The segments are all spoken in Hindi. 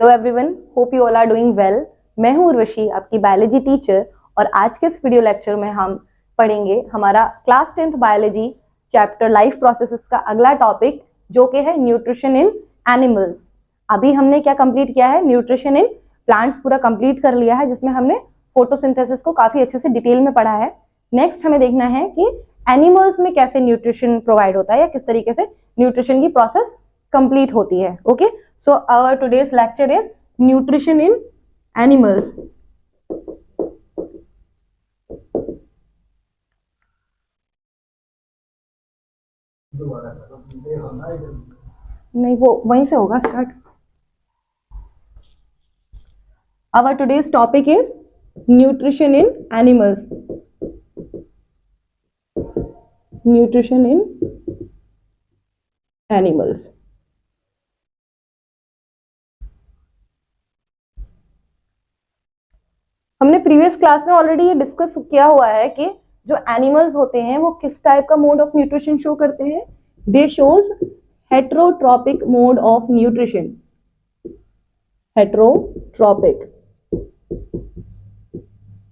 Hello everyone, hope you all are doing well. मैं हूं उर्वशी, आपकी बायोलॉजी टीचर, और आज के इस वीडियो लेक्चर में हम पढ़ेंगे हमारा class 10th biology chapter life processes का अगला टॉपिक, जो कि है न्यूट्रिशन इन एनिमल्स। अभी हमने क्या कंप्लीट किया है? न्यूट्रिशन इन प्लांट्स पूरा कंप्लीट कर लिया है, जिसमें हमने फोटोसिंथेसिस को काफी अच्छे से डिटेल में पढ़ा है। नेक्स्ट हमें देखना है कि एनिमल्स में कैसे न्यूट्रिशन प्रोवाइड होता है या किस तरीके से न्यूट्रिशन की प्रोसेस कंप्लीट होती है। Okay, so our today's lecture is nutrition in animals. नहीं, वो वहीं से होगा start. Our today's topic is nutrition in animals. Nutrition in animals. हमने प्रीवियस क्लास में ऑलरेडी ये डिस्कस किया हुआ है कि जो एनिमल्स होते हैं वो किस टाइप का मोड ऑफ न्यूट्रिशन शो करते हैं। They shows heterotrophic mode of nutrition. Heterotrophic,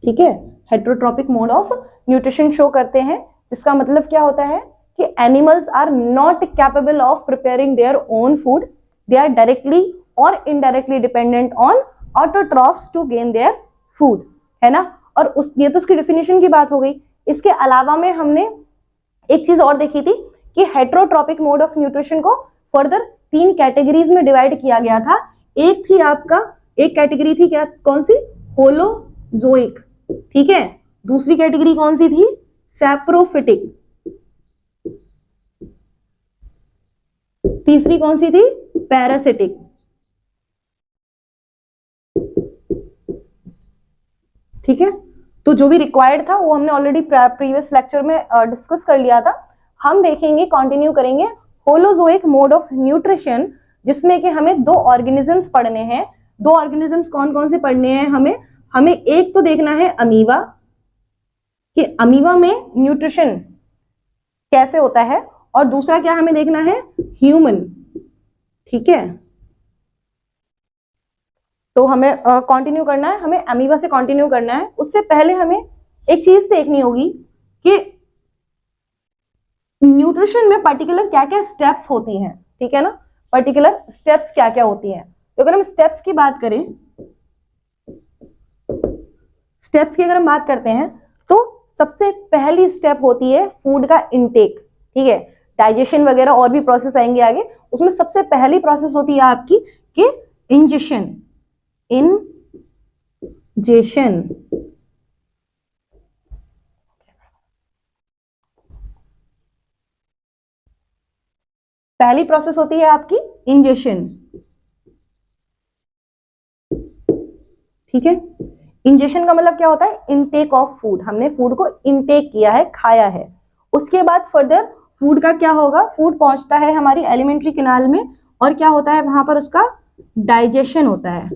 ठीक है, heterotrophic mode of nutrition show करते हैं, जिसका मतलब क्या होता है कि animals are not capable of preparing their own food. They are directly और indirectly dependent on autotrophs to gain their food, है ना। और ये तो उसकी डेफिनेशन की बात हो गई। इसके अलावा में हमने एक चीज और देखी थी कि हेट्रोट्रॉपिक मोड ऑफ न्यूट्रिशन को फर्दर 3 कैटेगरीज में डिवाइड किया गया था। एक थी आपका, एक कैटेगरी थी क्या, कौन सी? होलोजोइक, ठीक है। दूसरी कैटेगरी कौन सी थी? सैप्रोफिटिक। तीसरी कौन सी थी? पैरासिटिक। ठीक है, तो जो भी रिक्वायर्ड था वो हमने ऑलरेडी प्रीवियस लेक्चर में डिस्कस कर लिया था। हम देखेंगे, कंटिन्यू करेंगे होलोजोइक मोड ऑफ न्यूट्रिशन, जिसमें कि हमें 2 ऑर्गेनिजम्स पढ़ने हैं। 2 ऑर्गेनिजम्स कौन कौन से पढ़ने हैं हमें एक तो देखना है अमीबा, कि अमीबा में न्यूट्रिशन कैसे होता है, और दूसरा क्या हमें देखना है? ह्यूमन, ठीक है। तो हमें कंटिन्यू करना है, हमें अमीबा से कंटिन्यू करना है। उससे पहले हमें एक चीज देखनी होगी कि न्यूट्रिशन में पर्टिकुलर क्या क्या स्टेप्स होती हैं, ठीक है ना। पर्टिकुलर स्टेप्स क्या क्या होती हैं। तो अगर हम स्टेप्स की बात करें, स्टेप्स की अगर हम बात करते हैं तो सबसे पहली स्टेप होती है फूड का इनटेक, ठीक है। डाइजेशन वगैरह और भी प्रोसेस आएंगे आगे, उसमें सबसे पहली प्रोसेस होती है आपकी कि इंजेशन। इंजेशन, पहली प्रोसेस होती है आपकी इंजेशन, ठीक है। इंजेशन का मतलब क्या होता है? Intake of food. हमने फूड को इनटेक किया है, खाया है। उसके बाद फर्दर फूड का क्या होगा? फूड पहुंचता है हमारी एलिमेंट्री कैनाल में, और क्या होता है वहां पर? उसका डाइजेशन होता है,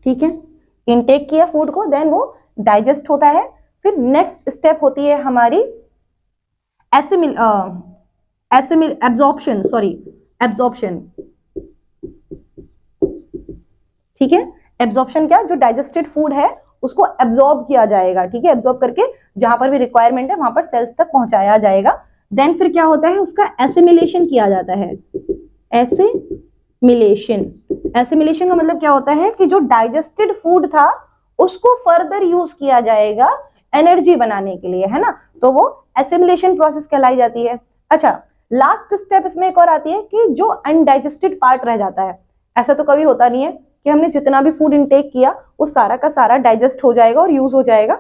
ठीक है। इनटेक किया फूड को, देन वो डाइजेस्ट होता है। फिर नेक्स्ट स्टेप होती है हमारी एब्जॉर्प्शन, एब्जॉर्प्शन, ठीक है। एब्जॉर्प्शन क्या? जो डाइजेस्टेड फूड है उसको एब्जॉर्ब किया जाएगा, ठीक है। एब्जॉर्ब करके जहां पर भी रिक्वायरमेंट है वहां पर सेल्स तक पहुंचाया जाएगा। देन फिर क्या होता है? उसका एसिमिलेशन किया जाता है। एसिमिलेशन का मतलब क्या होता है कि जो डाइजेस्टेड फूड था उसको फर्दर यूज किया जाएगा एनर्जी बनाने के लिए, है ना। तो वो एसिमिलेशन प्रोसेस कहलाई जाती है। अच्छा, लास्ट स्टेप इसमें एक और आती है कि जो अनडाइजेस्टेड पार्ट रह जाता है। ऐसा तो कभी होता नहीं है कि हमने जितना भी फूड इनटेक किया वो सारा का सारा डाइजेस्ट हो जाएगा और यूज हो जाएगा।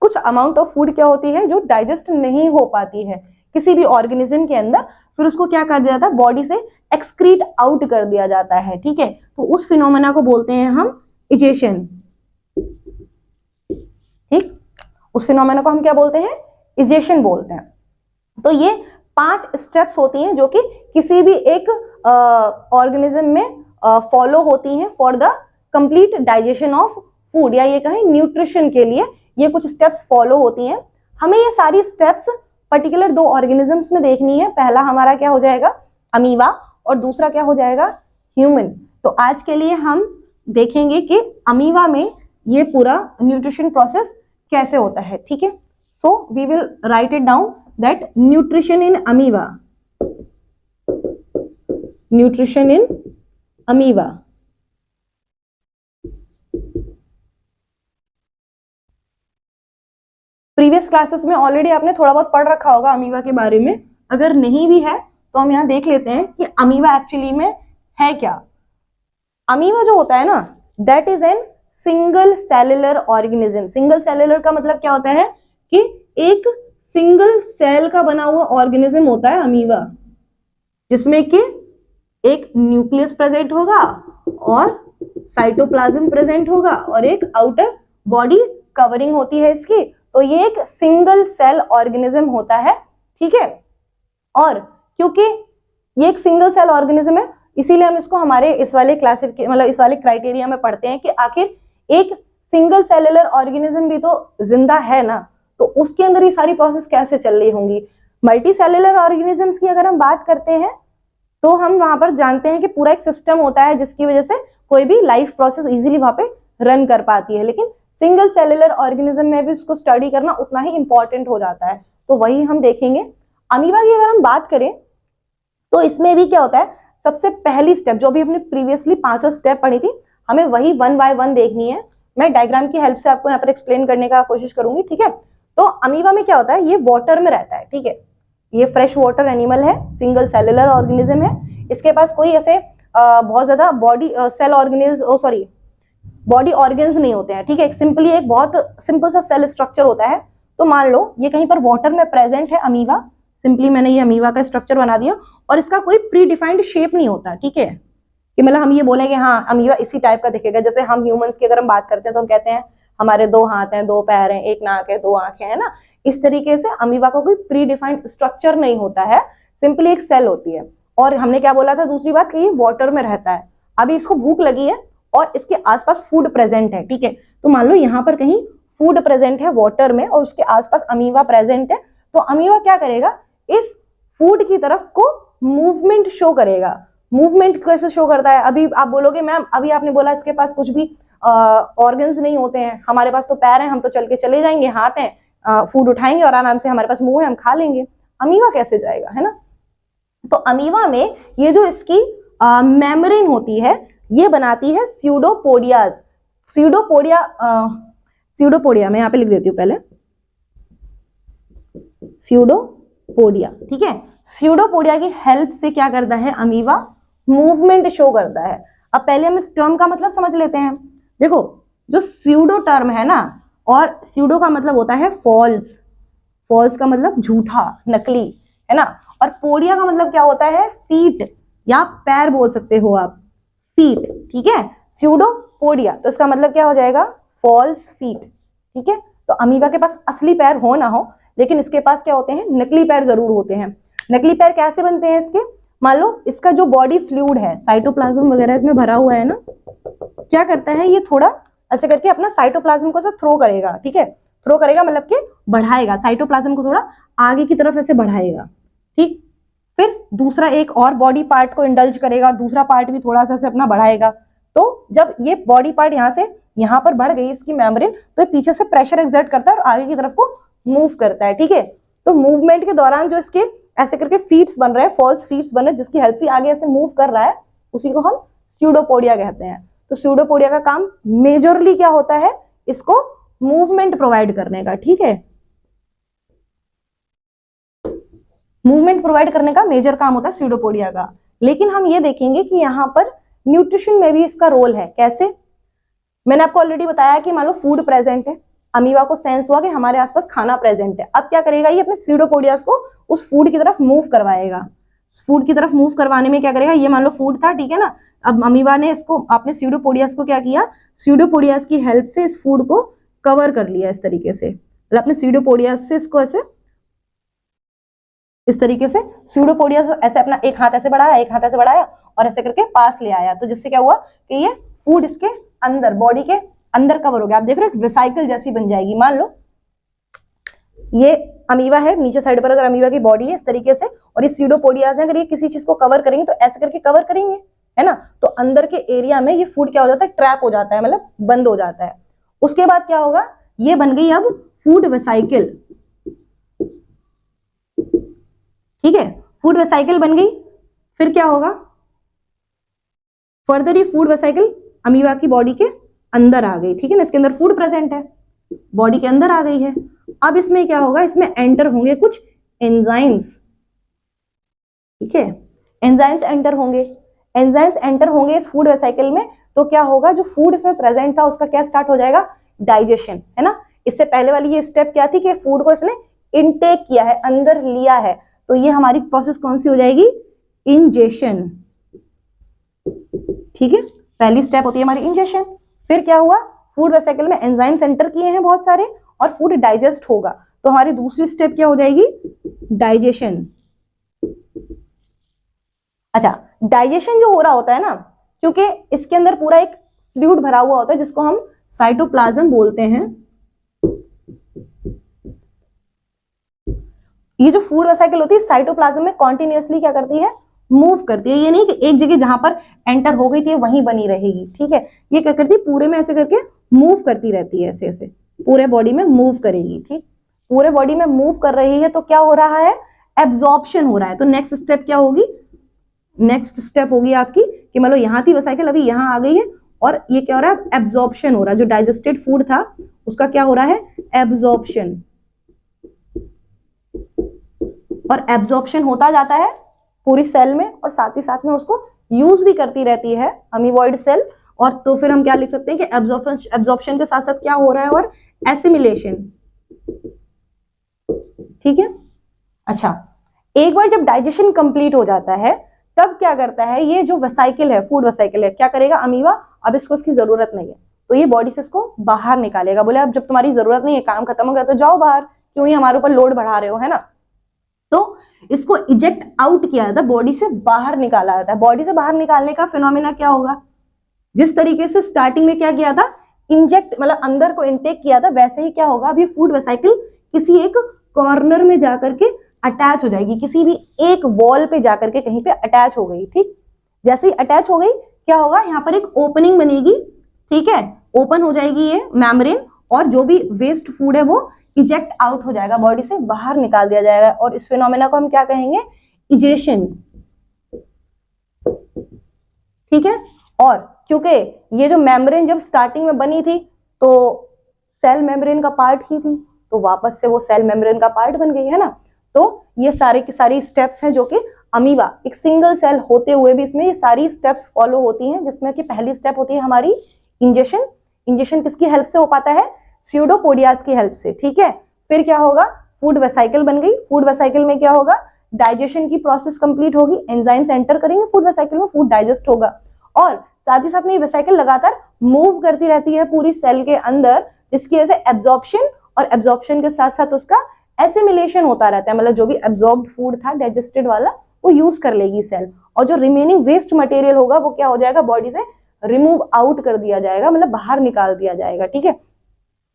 कुछ अमाउंट ऑफ फूड क्या होती है जो डाइजेस्ट नहीं हो पाती है किसी भी ऑर्गेनिज्म के अंदर, फिर उसको क्या कर दिया जाता है? बॉडी से एक्सक्रीट आउट कर दिया जाता है, ठीक है। तो उस फिनोमेना को बोलते हैं हम इजेशन, ठीक। उस फिनोमेना को हम क्या बोलते हैं? इजेशन बोलते हैं। तो ये 5 स्टेप्स होती हैं जो कि किसी भी एक ऑर्गेनिज्म में फॉलो होती हैं for the complete digestion of food, या ये कहें न्यूट्रिशन के लिए ये कुछ स्टेप्स फॉलो होती हैं। हमें ये सारी स्टेप्स पर्टिकुलर 2 ऑर्गेनिजम्स में देखनी है। पहला हमारा क्या हो जाएगा? अमीबा, और दूसरा क्या हो जाएगा? ह्यूमन। तो आज के लिए हम देखेंगे कि अमीबा में ये पूरा न्यूट्रिशन प्रोसेस कैसे होता है, ठीक है। So we will write it down that nutrition in amoeba, nutrition in amoeba. Previous classes में ऑलरेडी आपने थोड़ा बहुत पढ़ रखा होगा अमीबा के बारे में, अगर नहीं भी है तो हम यहाँ देख लेते हैं कि अमीबा एक्चुअली में है क्या। अमीबा जो होता है ना, that is an single cellular organism. Single cellular का मतलब क्या होता है कि एक सिंगल सेल का बना हुआ ऑर्गेनिज्म होता है अमीबा, जिसमें कि एक न्यूक्लियस प्रेजेंट होगा और साइटोप्लाज्म प्रेजेंट होगा और एक आउटर बॉडी कवरिंग होती है इसकी। तो ये एक सिंगल सेल ऑर्गेनिज्म होता है, ठीक है। और क्योंकि ये एक सिंगल सेल ऑर्गेनिज्म है, इसीलिए हम इसको हमारे इस वाले क्लासिफिकेशन मतलब इस वाले क्राइटेरिया में पढ़ते हैं कि आखिर एक सिंगल सेलुलर ऑर्गेनिज्म भी तो जिंदा है ना, तो उसके अंदर ये सारी प्रोसेस कैसे चल रही होंगी। मल्टी सेलुलर ऑर्गेनिजम्स की अगर हम बात करते हैं तो हम वहां पर जानते हैं कि पूरा एक सिस्टम होता है जिसकी वजह से कोई भी लाइफ प्रोसेस इजीली वहां पे रन कर पाती है, लेकिन सिंगल सेलुलर ऑर्गेनिज्म में भी उसको स्टडी करना उतना ही इंपॉर्टेंट हो जाता है। तो वही हम देखेंगे। अमीबा की अगर हम बात करें तो इसमें भी क्या होता है, सबसे पहली स्टेप जो भी हमने प्रीवियसली 5 स्टेप पढ़ी थी, हमें वही 1 बाय 1 देखनी है। मैं डायग्राम की हेल्प से आपको यहाँ पर एक्सप्लेन करने का कोशिश करूंगी, ठीक है। तो अमीबा में क्या होता है, ये वाटर में रहता है, ठीक है। ये फ्रेश वाटर एनिमल है, सिंगल सेलुलर ऑर्गेनिज्म है। इसके पास कोई ऐसे बहुत ज्यादा body cell organism body organs नहीं होते हैं, ठीक है। सिंपली एक बहुत सिंपल सा सेल स्ट्रक्चर होता है। तो मान लो ये कहीं पर वाटर में प्रेजेंट है अमीबा, सिंपली मैंने ये अमीबा का स्ट्रक्चर बना दिया और इसका कोई प्री डिफाइंड शेप नहीं होता, ठीक है। कि मतलब हम ये बोले कि हाँ अमीबा इसी टाइप का दिखेगा, जैसे हम ह्यूमंस की अगर हम बात करते हैं तो हम कहते हैं हमारे 2 हाथ हैं, 2 पैर हैं, 1 नाक है, 2 आंखें हैं ना। इस तरीके से अमीबा का कोई प्री डिफाइंड स्ट्रक्चर नहीं होता है, सिंपली एक सेल होती है। और हमने क्या बोला था दूसरी बात, कि ये वाटर में रहता है। अभी इसको भूख लगी है और इसके आसपास फूड प्रेजेंट है, ठीक है। तो मान लो यहाँ पर कहीं फूड प्रेजेंट है वाटर में और उसके आसपास अमीबा प्रेजेंट है। तो अमीबा क्या करेगा, इस फूड की तरफ को मूवमेंट शो करेगा। मूवमेंट कैसे शो करता है, अभी आप बोलोगे मैम अभी आपने बोला इसके पास कुछ भी ऑर्गन्स नहीं होते हैं, हमारे पास तो पैर हैं, हम तो चल के चले जाएंगे, हाथ हैं, फूड उठाएंगे और आराम से हमारे पास मुंह है, हम खा लेंगे। अमीबा कैसे जाएगा, है ना। तो अमीबा में ये जो इसकी मेम्ब्रेन होती है, ये बनाती है स्यूडोपोडियाज। स्यूडोपोडिया मैं यहाँ पे लिख देती हूँ पहले, स्यूडोपोडिया, ठीक है। स्यूडोपोडिया की हेल्प से क्या करता है अमीबा, मूवमेंट शो करता है। अब पहले हम इस टर्म का मतलब समझ लेते हैं। देखो जो स्यूडो टर्म है ना, और स्यूडो का मतलब होता है फॉल्स, फॉल्स का मतलब झूठा, नकली, है ना। और पोडिया का मतलब क्या होता है, फीट या पैर बोल सकते हो आप, फीट, ठीक है। स्यूडोपोडिया तो इसका मतलब क्या हो जाएगा, फॉल्स फीट, ठीक है। तो अमीबा के पास असली पैर हो ना हो, लेकिन इसके पास क्या होते हैं, नकली पैर जरूर होते हैं। नकली पैर कैसे बनते हैं इसके, मान लो इसका जो बॉडी फ्लूइड है, साइटोप्लाज्म वगैरह इसमें भरा हुआ है ना, क्या करता है ये थोड़ा ऐसे करके अपना साइटोप्लाज्म को थ्रो करेगा, ठीक है। थ्रो करेगा मतलब कि बढ़ाएगा, साइटोप्लाज्म को थोड़ा आगे की तरफ ऐसे बढ़ाएगा, ठीक। फिर दूसरा एक और बॉडी पार्ट को इंडल्ज करेगा और दूसरा पार्ट भी थोड़ा सा से अपना बढ़ाएगा। तो जब ये बॉडी पार्ट यहाँ से यहाँ पर बढ़ गई इसकी मेम्ब्रेन, तो ये पीछे से प्रेशर एक्सर्ट करता है और आगे की तरफ को मूव करता है, ठीक है। तो मूवमेंट के दौरान जो इसके ऐसे करके फीट्स बन रहे हैं, फॉल्स फीट्स बन रहे हैं, जिसकी हेल्प से आगे ऐसे मूव कर रहा है, उसी को हम स्यूडोपोडिया कहते हैं। तो स्यूडोपोडिया का काम मेजरली क्या होता है, इसको मूवमेंट प्रोवाइड करने का, ठीक है। मूवमेंट प्रोवाइड करने का मेजर काम होता है स्यूडोपोडिया का। लेकिन हम ये देखेंगे कि यहाँ पर न्यूट्रिशन में भी इसका रोल है। कैसे, मैंने आपको ऑलरेडी बताया कि मान लो फूड प्रेजेंट है, अमीबा को सेंस हुआ कि हमारे आसपास खाना प्रेजेंट है। अब क्या करेगा, ये अपने स्यूडोपोडियास को उस फूड की तरफ मूव करवाएगा। फूड की तरफ मूव करवाने में क्या करेगा, ये मान लो फूड था, ठीक है ना। अब अमीबा ने इसको अपने स्यूडोपोडियास को क्या किया, स्यूडोपोडियास की हेल्प से इस फूड को कवर कर लिया इस तरीके से, मतलब अपने स्यूडोपोडियास से इसको ऐसे इस तरीके से स्यूडोपोडियास ऐसे अपना एक हाथ ऐसे बढ़ाया, एक हाथ ऐसे बढ़ाया और ऐसे करके पास ले आया। तो जिससे क्या हुआ कि ये फूड इसके अंदर, बॉडी के अंदर कवर हो गया। आप देख रहे हो एक वेसिकल जैसी बन जाएगी। मान लो ये अमीबा है, नीचे साइड पर अगर अमीबा की बॉडी है इस तरीके से, और ये स्यूडोपोडियास है, अगर ये किसी चीज को कवर करेंगे तो ऐसे करके कवर करेंगे, है ना, तो अंदर के एरिया में ये फूड क्या हो जाता है, ट्रैप हो जाता है, मतलब बंद हो जाता है। उसके बाद क्या होगा, ये बन गई अब फूड वेसाइकिल, ठीक है, फूड वेसाइकिल बन गई। फिर क्या होगा, फर्दर ये फूड वेसाइकिल अमीबा की बॉडी के अंदर आ गई, ठीक है ना, इसके अंदर फूड प्रेजेंट है, बॉडी के अंदर आ गई है। अब इसमें क्या होगा, इसमें एंटर होंगे कुछ एंजाइम्स, ठीक है, एंजाइम्स एंटर होंगे, एंजाइम्स एंटर होंगे इस फूड वेसाइकिल में। तो क्या होगा, जो फूड इसमें प्रेजेंट था उसका क्या स्टार्ट हो जाएगा, डाइजेशन, है ना। इससे पहले वाली ये स्टेप क्या थी कि फूड को इसने इनटेक किया है, अंदर लिया है, तो ये हमारी प्रोसेस कौन सी हो जाएगी, इंजेशन, ठीक है, पहली स्टेप होती है हमारी इंजेशन। फिर क्या हुआ, फूड वेसाइकिल में एंजाइम्स एंटर किए हैं बहुत सारे और फूड डाइजेस्ट होगा, तो हमारी दूसरी स्टेप क्या हो जाएगी, डाइजेशन। अच्छा, डाइजेशन जो हो रहा होता है ना, क्योंकि इसके अंदर पूरा एक फ्लूइड भरा हुआ होता है जिसको हम साइटोप्लाज्म बोलते हैं। ये जो फूड वेसाइकिल होती है साइटोप्लाज्म में कॉन्टिन्यूअसली क्या करती है, मूव करती है, ये नहीं कि एक जगह जहां पर एंटर हो गई थी वहीं बनी रहेगी, ठीक है, ये क्या करती है, पूरे में ऐसे करके मूव करती रहती है, ऐसे ऐसे पूरे बॉडी में मूव करेगी, ठीक, पूरे बॉडी में मूव कर रही है, तो क्या हो रहा है, एब्जॉर्प्शन हो रहा है। तो नेक्स्ट स्टेप क्या होगी, नेक्स्ट स्टेप होगी आपकी कि मतलब यहां थी वेसाइकिल, अभी यहां आ गई है और ये क्या हो रहा है, एब्जॉर्प्शन हो रहा है, जो डाइजेस्टेड फूड था उसका क्या हो रहा है, एब्जॉर्प्शन, और एब्जॉर्प्शन होता जाता है पूरी सेल में और साथ ही साथ में उसको यूज भी करती रहती है अमीबॉइड सेल। और तो फिर हम क्या लिख सकते हैं कि एब्जॉर्प्शन के साथ साथ क्या हो रहा है, और एसिमिलेशन, ठीक है। अच्छा, एक बार जब डाइजेशन कंप्लीट हो जाता है तब क्या करता है, ये जो वेसाइकिल है, फूड वेसाइकिल है, क्या करेगा अमीबा, अब इसको इसकी जरूरत नहीं है तो ये बॉडी से इसको बाहर निकालेगा, बोले अब जब तुम्हारी जरूरत नहीं है, काम खत्म हो गया तो जाओ बाहर, क्यों ही हमारे ऊपर लोड बढ़ा रहे हो, है ना। तो इसको इजेक्ट आउट किया जाता है, बॉडी से बाहर निकाला जाता है। बॉडी से बाहर निकालने का फिनोमिना क्या होगा, जिस तरीके से स्टार्टिंग में क्या किया था, इंजेक्ट मतलब अंदर को इनटेक किया था, वैसे ही क्या होगा, अभी फूड वेसाइकिल किसी एक कॉर्नर में जाकर के अटैच हो जाएगी, किसी भी एक वॉल पे जाकर के कहीं पे अटैच हो गई, ठीक, जैसे ही अटैच हो गई क्या होगा, यहाँ पर एक ओपनिंग बनेगी, ठीक है, ओपन हो जाएगी ये मेम्ब्रेन, और जो भी वेस्ट फूड है वो इजेक्ट आउट हो जाएगा, बॉडी से बाहर निकाल दिया जाएगा, और इस फिनोमेना को हम क्या कहेंगे, इजेशन, ठीक है। और क्योंकि ये जो मेम्ब्रेन जब स्टार्टिंग में बनी थी तो सेल मेम्ब्रेन का पार्ट ही थी, तो वापस से वो सेल मेम्ब्रेन का पार्ट बन गई, है ना। तो ये सारे की सारी स्टेप्स हैं जो कि अमीबा एक सिंगल सेल होते हुए भी इसमें ये सारी स्टेप्स फॉलो होती हैं, जिसमें कि पहली स्टेप होती है हमारी इंजेशन। इंजेशन किसकी हेल्प से हो पाता है, स्यूडोपोडियाज की हेल्प से, ठीक है। फिर क्या होगा, फूड वेसाइकिल बन गई, फूड वेसाइकिल में क्या होगा, डाइजेशन की प्रोसेस कंप्लीट होगी, एंजाइम्स एंटर करेंगे फूड वेसाइकिल में, फूड डाइजेस्ट होगा, और साथ ही साथ में ये वेसाइकिल लगातार मूव करती रहती है पूरी सेल के अंदर, जिसकी वजह से एब्जॉर्प्शन, और एब्जॉर्प्शन के साथ साथ उसका एसिमिलेशन होता रहता है, मतलब जो भी एब्जॉर्ब्ड फूड था डाइजेस्टेड वाला वो यूज कर लेगी सेल, और जो रिमेनिंग वेस्ट मटेरियल होगा वो क्या हो जाएगा, बॉडी से रिमूव आउट कर दिया जाएगा, मतलब बाहर निकाल दिया जाएगा, ठीक है।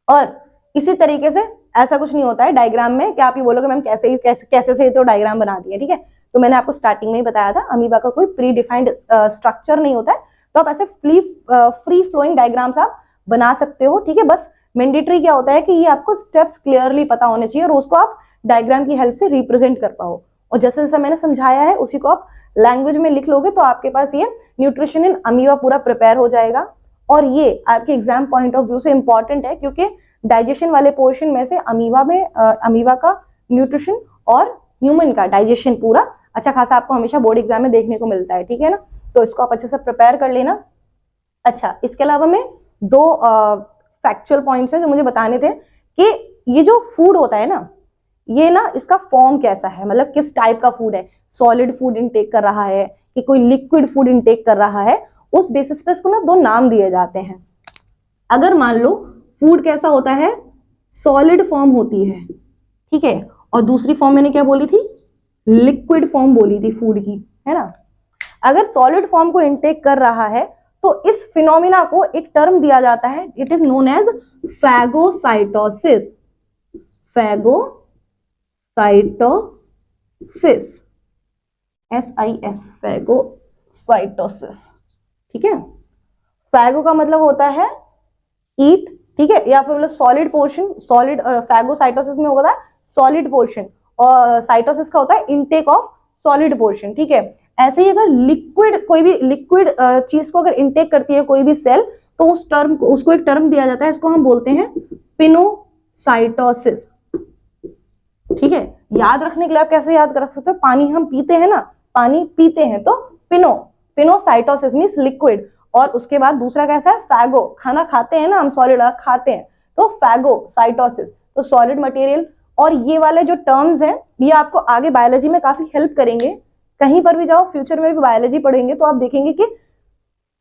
और इसी तरीके से ऐसा कुछ नहीं होता है डायग्राम में कि आप ये बोलोगे मैम कैसे से तो डायग्राम बना दिया, ठीक है। तो मैंने आपको स्टार्टिंग में ही बताया था अमीबा का कोई प्री डिफाइंड स्ट्रक्चर नहीं होता है, तो आप ऐसे फ्री फ्लोइंग डायग्राम्स आप बना सकते हो, ठीक है। बस मैंडेटरी क्या होता है कि ये आपको स्टेप्स क्लियरली पता होने चाहिए और उसको आप डायग्राम की हेल्प से रिप्रेजेंट कर पाओ, और जैसे जैसे मैंने समझाया है उसी को आप लैंग्वेज में लिख लोगे तो आपके पास ये न्यूट्रिशन इन अमीबा पूरा प्रिपेयर हो जाएगा। और ये आपके एग्जाम पॉइंट ऑफ व्यू से इंपॉर्टेंट है क्योंकि डाइजेशन वाले पोर्शन में से अमीबा का न्यूट्रिशन और ह्यूमन का डाइजेशन पूरा अच्छा खासा आपको हमेशा बोर्ड एग्जाम में देखने को मिलता है, ठीक है ना। तो इसको आप अच्छे से प्रिपेयर कर लेना। अच्छा, इसके अलावा मैं दो फैक्चुअल पॉइंट्स हैं जो मुझे बताने थे कि ये जो फूड होता है ना, ये ना इसका फॉर्म कैसा है, मतलब किस टाइप का फूड है, सॉलिड फूड इनटेक कर रहा है कि कोई लिक्विड फूड इनटेक कर रहा है, उस बेसिस पे इसको ना दो नाम दिए जाते हैं। अगर मान लो फूड कैसा होता है, सॉलिड फॉर्म होती है, ठीक है, और दूसरी फॉर्म मैंने क्या बोली थी, लिक्विड फॉर्म बोली थी फूड की, है ना। अगर सॉलिड फॉर्म को इनटेक कर रहा है तो इस फिनोमिना को एक टर्म दिया जाता है, it is known as phagocytosis, phagocytosis, SIS, phagocytosis, cytosis, ठीक है। फैगो का मतलब होता है ईट, ठीक है, या फिर मतलब सॉलिड पोर्शन, सॉलिड फैगोसाइटोसिस में होता है सॉलिड पोर्शन, और साइटोसिस का होता है इनटेक ऑफ सॉलिड पोर्शन, ठीक है। ऐसे ही अगर लिक्विड, कोई भी लिक्विड चीज को अगर इनटेक करती है कोई भी सेल, तो उस टर्म को, उसको एक टर्म दिया जाता है, इसको हम बोलते हैं पिनोसाइटोसिस, ठीक है। याद रखने के लिए आप कैसे याद रख सकते हो, पानी हम पीते हैं ना, पानी पीते हैं तो पिनोसाइटोसिस मींस लिक्विड, और उसके बाद दूसरा कैसा है, फैगो, खाना खाते हैं ना हम, सॉलिड खाते हैं तो फैगोसाइटोसिस, तो सॉलिड मटेरियल। और ये वाले जो टर्म्स हैं ये आपको आगे बायोलॉजी में काफी हेल्प करेंगे, कहीं पर भी जाओ फ्यूचर में भी बायोलॉजी पढ़ेंगे तो आप देखेंगे कि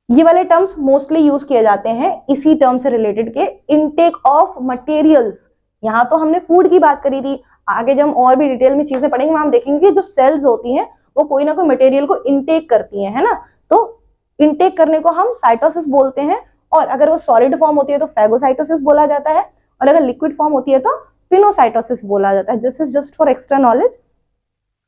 ये वाले टर्म्स मोस्टली यूज किए जाते हैं इसी टर्म से रिलेटेड के, इनटेक ऑफ मटेरियल्स। यहाँ तो हमने फूड की बात करी थी, आगे जब हम और भी डिटेल में चीजें पढ़ेंगे वहां हम देखेंगे कि जो सेल्स होती हैं वो कोई ना कोई मटेरियल को इनटेक करती हैं, है ना। तो इनटेक करने को हम साइटोसिस बोलते हैं, और अगर वो सॉलिड फॉर्म होती है तो फैगोसाइटोसिस बोला जाता है, और अगर लिक्विड फॉर्म होती है तो पिनोसाइटोसिस बोला जाता है। This is just for extra knowledge.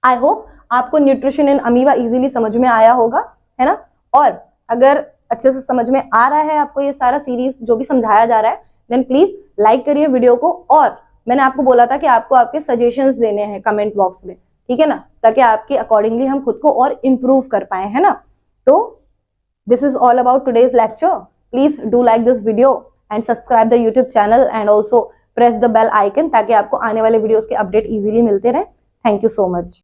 I hope आपको न्यूट्रिशन इन अमीबा इजीली समझ में आया होगा, है ना। और अगर अच्छे से समझ में आ रहा है आपको ये सारा सीरीज जो भी समझाया जा रहा है, देन प्लीज लाइक करिए वीडियो को, और मैंने आपको बोला था कि आपको आपके सजेशंस देने हैं कमेंट बॉक्स में, ठीक है ना, ताकि आपके अकॉर्डिंगली हम खुद को और इम्प्रूव कर पाए, है ना। तो this is all about today's lecture. Please do like this video and subscribe the YouTube channel and also press the bell icon ताकि आपको आने वाले वीडियोस के अपडेट इजीली मिलते रहे। Thank you so much.